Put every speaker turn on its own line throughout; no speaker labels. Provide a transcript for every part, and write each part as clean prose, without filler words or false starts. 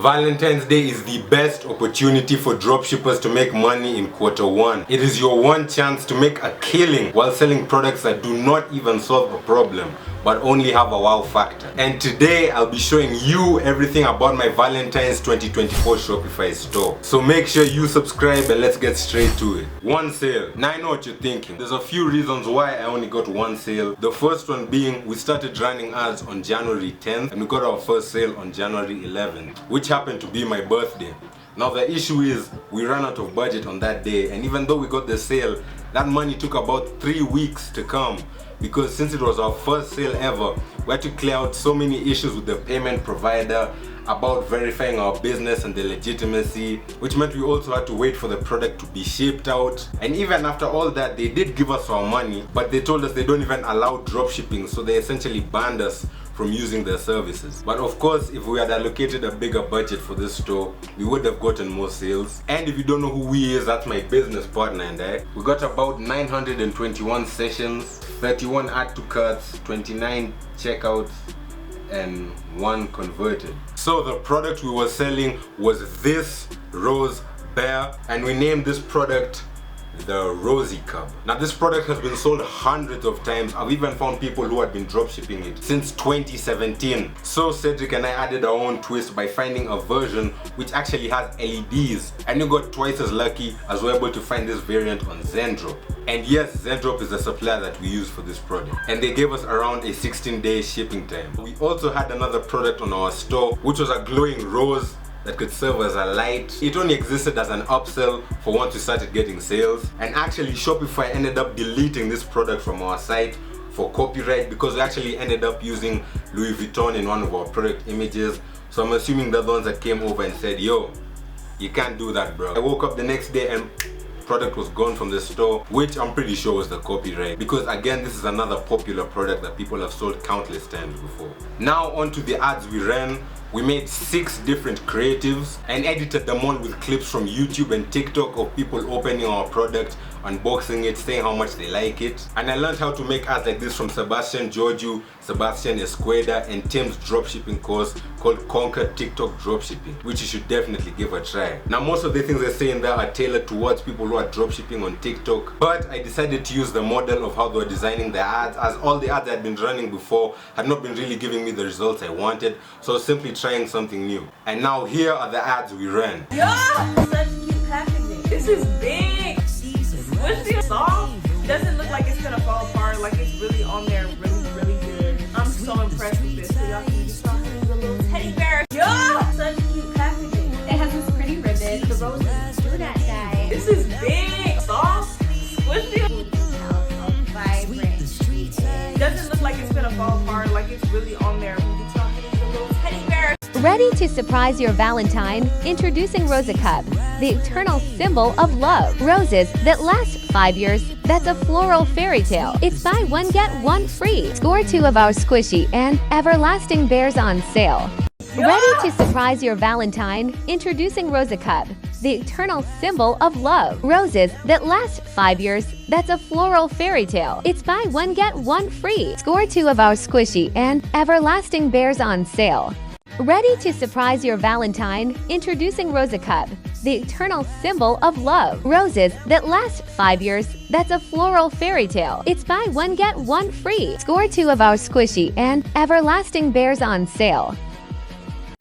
Valentine's Day is the best opportunity for dropshippers to make money in Q1. It is your one chance to make a killing while selling products that do not even solve a problem, but only have a wow factor. And today I'll be showing you everything about my Valentine's 2024 Shopify store. So make sure you subscribe and let's get straight to it. One sale. Now I know what you're thinking. There's a few reasons why I only got one sale. The first one being we started running ads on January 10th and we got our first sale on January 11th, which happened to be my birthday. Now the issue is we ran out of budget on that day, and even though we got the sale, that money took about 3 weeks to come, because since it was our first sale ever, we had to clear out so many issues with the payment provider about verifying our business and the legitimacy, which meant we also had to wait for the product to be shipped out. And even after all that, they did give us our money, but they told us they don't even allow dropshipping, so they essentially banned us from using their services. But of course, if we had allocated a bigger budget for this store, we would have gotten more sales. And if you don't know who we is, that's my business partner and I. We got about 921 sessions, 31 add to carts, 29 checkouts, and 1 converted. So the product we were selling was this rose bear, and we named this product the Rosy Cub. Now this product has been sold hundreds of times. I've even found people who had been dropshipping it since 2017. So Cedric and I added our own twist by finding a version which actually has LEDs, and you got twice as lucky as we're able to find this variant on Zendrop. And yes, Zendrop is the supplier that we use for this product, and they gave us around a 16-day shipping time. We also had another product on our store which was a glowing rose that could serve as a light. It only existed as an upsell for once we started getting sales, and actually Shopify ended up deleting this product from our site for copyright because we actually ended up using Louis Vuitton in one of our product images. So I'm assuming they're the ones that came over and said, yo, you can't do that, bro. I woke up the next day and product was gone from the store, which I'm pretty sure was the copyright, because again, this is another popular product that people have sold countless times before. Now on to the ads we ran. We made 6 different creatives and edited them all with clips from YouTube and TikTok of people opening our product, unboxing it, saying how much they like it. And I learned how to make ads like this from Sebastian Georgiou, Sebastian Esqueda, and Tim's dropshipping course called Conquer TikTok Dropshipping, which you should definitely give a try. Now most of the things I say in there are tailored towards people who are dropshipping on TikTok, but I decided to use the model of how they were designing the ads, as all the ads I had been running before had not been really giving me the results I wanted, so I was simply trying something new. And now here are the ads we ran.
Yeah! Such cute packaging. This is big. Squishy, soft. Doesn't look like it's gonna fall apart. Like it's really on there, really good. I'm so impressed with this. So y'all can just talk to the little teddy bear. Yeah! Such cute packaging.
It has this pretty ribbon. The roses do that guy.
This is big, soft, squishy.
Vibrant.
Doesn't look like it's gonna fall apart. Like it's really on there.
Ready to surprise your Valentine? Introducing Rose Cup, the eternal symbol of love. Roses that last 5 years. That's a floral fairy tale. It's buy one get one free. Score 2 of our squishy and everlasting bears on sale. Ready to surprise your Valentine? Introducing Rose Cup, the eternal symbol of love. Roses that last 5 years. That's a floral fairy tale. It's buy one get one free. Score 2 of our squishy and everlasting bears on sale. Ready to surprise your Valentine? Introducing Rose Cup, the eternal symbol of love. Roses that last 5 years. That's a floral fairy tale. It's buy one get one free. Score 2 of our squishy and everlasting bears on sale.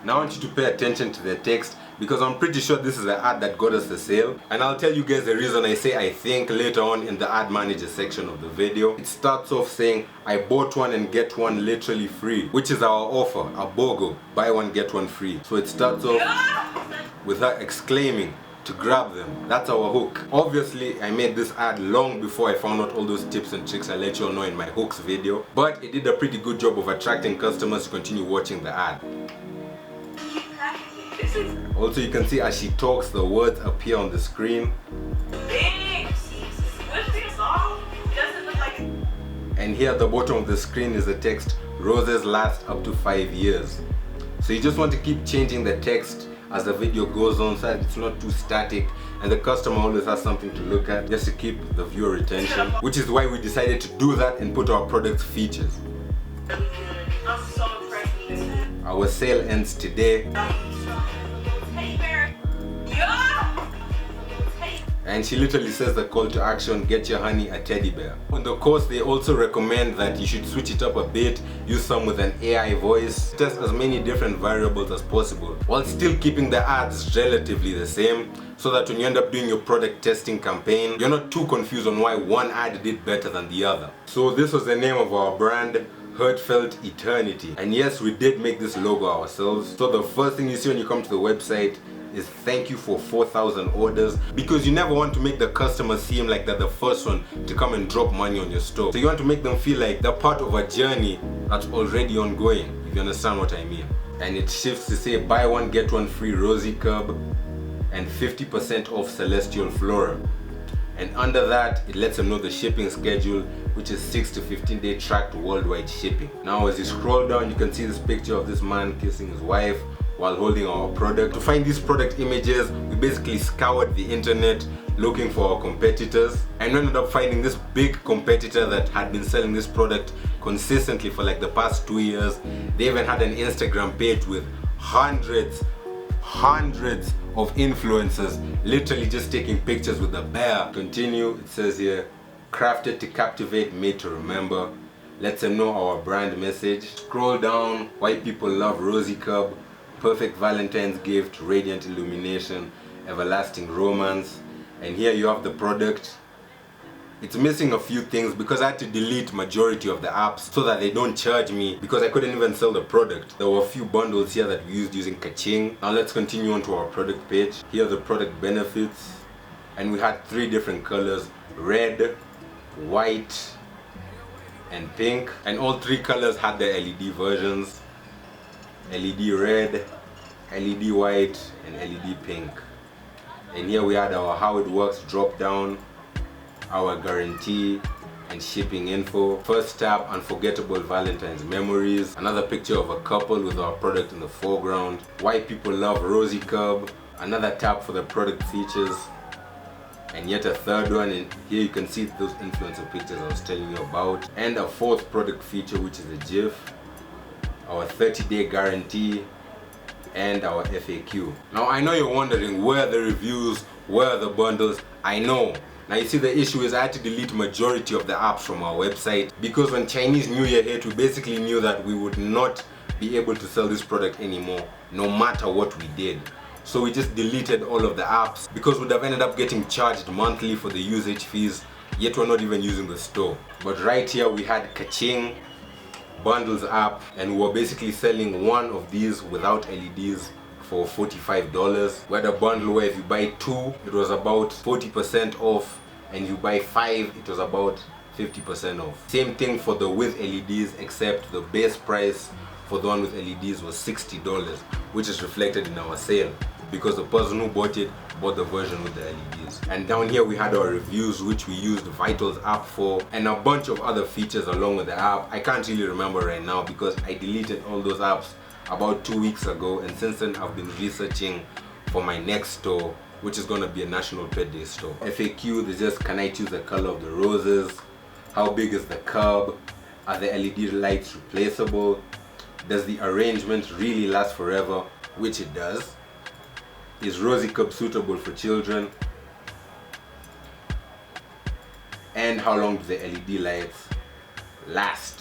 Now I want you to pay attention to the text, because I'm pretty sure this is the ad that got us the sale, and I'll tell you guys the reason I say I think later on in the ad manager section of the video. It starts off saying I bought one and get one literally free, which is our offer, a BOGO, buy one get one free. So it starts off with her exclaiming to grab them. That's our hook. Obviously I made this ad long before I found out all those tips and tricks I let you all know in my hooks video, but it did a pretty good job of attracting customers to continue watching the ad. Also, you can see as she talks, the words appear on the screen.
Big, squishy, soft. Doesn't look like it.
And here at the bottom of the screen is the text, roses last up to 5 years. So you just want to keep changing the text as the video goes on so that it's not too static, and the customer always has something to look at just to keep the viewer retention, which is why we decided to do that and put our product features.
I'm so impressed with this.
Our sale ends today. And she literally says the call to action, get your honey a teddy bear. On the course, they also recommend that you should switch it up a bit, use some with an AI voice, test as many different variables as possible, while still keeping the ads relatively the same, so that when you end up doing your product testing campaign, you're not too confused on why one ad did better than the other. So this was the name of our brand, Heartfelt Eternity. And yes, we did make this logo ourselves. So the first thing you see when you come to the website is thank you for 4,000 orders, because you never want to make the customer seem like they're the first one to come and drop money on your store. So you want to make them feel like they're part of a journey that's already ongoing, if you understand what I mean. And it shifts to say buy one get one free rosy curb and 50% off celestial flora. And under that, it lets them know the shipping schedule, which is 6 to 15 day tracked worldwide shipping. Now as you scroll down, you can see this picture of this man kissing his wife while holding our product. To find these product images, we basically scoured the internet looking for our competitors, and we ended up finding this big competitor that had been selling this product consistently for like the past 2 years. They even had an Instagram page with hundreds of influencers literally just taking pictures with the bear. Continue, it says here, crafted to captivate, made to remember. Lets them know our brand message. Scroll down, white people love rosy curb, perfect Valentine's gift, radiant illumination, everlasting romance. And here you have the product. It's missing a few things because I had to delete majority of the apps so that they don't charge me, because I couldn't even sell the product. There were a few bundles here that we used using Kaching. Now let's continue on to our product page. Here are the product benefits, and we had 3 different colors: red, white, and pink. And all 3 colors had the LED versions: LED red, LED white, and LED pink. And here we had our how it works drop down, our guarantee and shipping info. First tab, unforgettable Valentine's memories. Another picture of a couple with our product in the foreground. White people love rosy curb. Another tab for the product features. And yet a third one, and here you can see those influencer pictures I was telling you about. And a 4th product feature, which is a GIF. Our 30-day guarantee and our FAQ. Now I know you're wondering, where are the reviews, where are the bundles? I know. Now you see, the issue is I had to delete majority of the apps from our website, because when Chinese New Year hit, we basically knew that we would not be able to sell this product anymore, no matter what we did. So we just deleted all of the apps, because we'd have ended up getting charged monthly for the usage fees, yet we're not even using the store. But right here we had Kaching bundles app, and we were basically selling one of these without LEDs for $45. We had a bundle where if you buy 2, it was about 40% off, and if you buy 5, it was about 50% off. Same thing for the with LEDs, except the base price for the one with LEDs was $60, which is reflected in our sale, because the person who bought it bought the version with the LEDs. And down here we had our reviews, which we used the Vitals app for, and a bunch of other features along with the app. I can't really remember right now because I deleted all those apps about 2 weeks ago, and since then I've been researching for my next store, which is going to be a National Pet Day store. FAQ, they just, can I choose the color of the roses? How big is the curb? Are the LED lights replaceable? Does the arrangement really last forever? Which it does. Is rosy curb suitable for children? And how long do the LED lights last?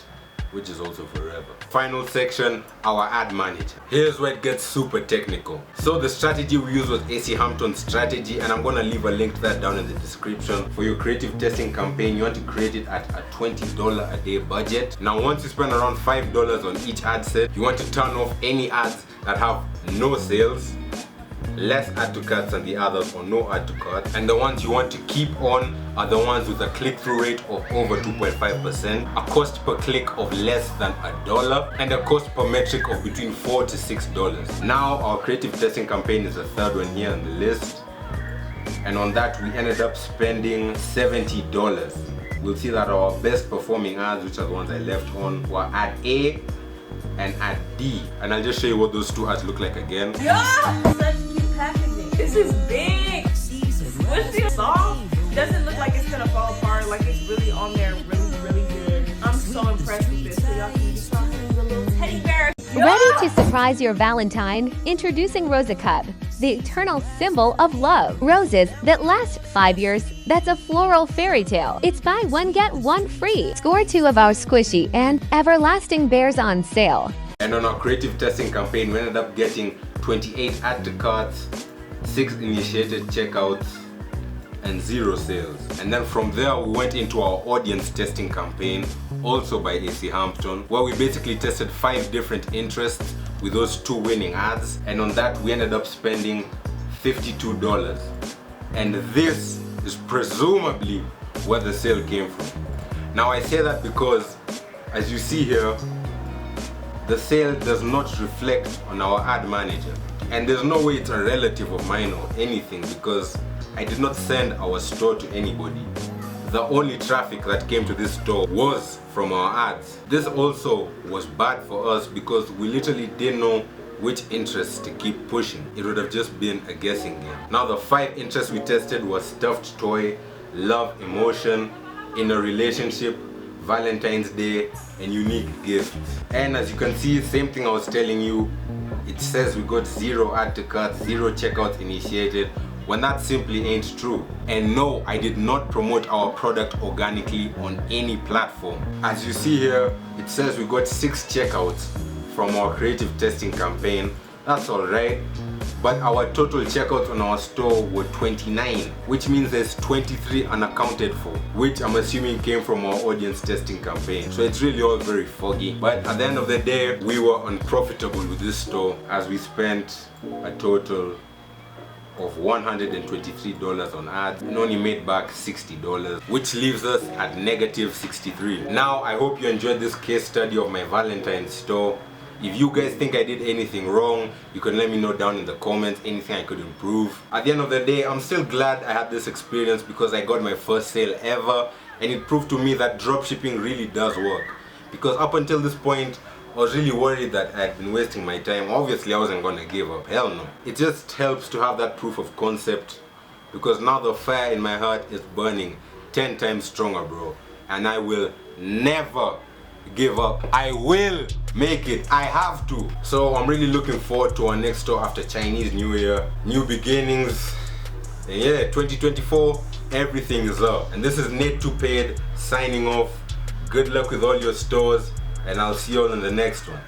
Which is also forever. Final section, our ad manager. Here's where it gets super technical. So the strategy we used was AC Hampton's strategy, and I'm gonna leave a link to that down in the description. For your creative testing campaign, you want to create it at a $20 a day budget. Now once you spend around $5 on each ad set, you want to turn off any ads that have no sales, less add to carts than the others, or no add to carts. And the ones you want to keep on are the ones with a click-through rate of over 2.5%, a cost per click of less than $1, and a cost per metric of between $4 to $6. Now our creative testing campaign is the 3rd one here on the list, and on that we ended up spending $70. We'll see that our best performing ads, which are the ones I left on, were ad A and ad D, and I'll just show you what those 2 ads look like again.
Yeah! Such cute packaging. This is big. What's the song? Doesn't look like it's gonna fall apart. Like, it's really on there, really, really good. I'm so impressed with this. So y'all can just talk to the little teddy bear.
Ready to surprise your Valentine? Introducing Rosa Cup, the eternal symbol of love. Roses that last 5 years, that's a floral fairy tale. It's buy one get one free. Score 2 of our squishy and everlasting bears on sale.
And on our creative testing campaign, we ended up getting 28 add to carts, 6 initiated checkouts, and 0 sales. And then from there we went into our audience testing campaign, also by AC Hampton, where we basically tested 5 different interests with those 2 winning ads, and on that we ended up spending $52. And this is presumably where the sale came from. Now I say that because, as you see here, the sale does not reflect on our ad manager, and there's no way it's a relative of mine or anything, because I did not send our store to anybody. The only traffic that came to this store was from our ads. This also was bad for us because we literally didn't know which interests to keep pushing. It would have just been a guessing game. Now the 5 interests we tested was stuffed toy, love, emotion, in a relationship, Valentine's Day, and unique gifts. And as you can see, same thing I was telling you, it says we got 0 add to cart, 0 checkouts initiated, when that simply ain't true. And no, I did not promote our product organically on any platform. As you see here, it says we got 6 checkouts from our creative testing campaign. That's alright, but our total checkouts on our store were 29, which means there's 23 unaccounted for, which I'm assuming came from our audience testing campaign. So it's really all very foggy, but at the end of the day, we were unprofitable with this store as we spent a total of $123 on ads and only made back $60, which leaves us at negative 63. Now I hope you enjoyed this case study of my Valentine's store. If you guys think I did anything wrong, you can let me know down in the comments, anything I could improve. At the end of the day, I'm still glad I had this experience because I got my first sale ever, and it proved to me that dropshipping really does work. Because up until this point, I was really worried that I had been wasting my time. Obviously I wasn't gonna give up, hell no. It just helps to have that proof of concept, because now the fire in my heart is burning 10 times stronger, bro. And I will never give up. I will make it. I have to. So I'm really looking forward to our next store after Chinese New Year. New beginnings. And yeah, 2024, everything is up. And this is Nate 2 Paid signing off. Good luck with all your stores, and I'll see you all in the next one.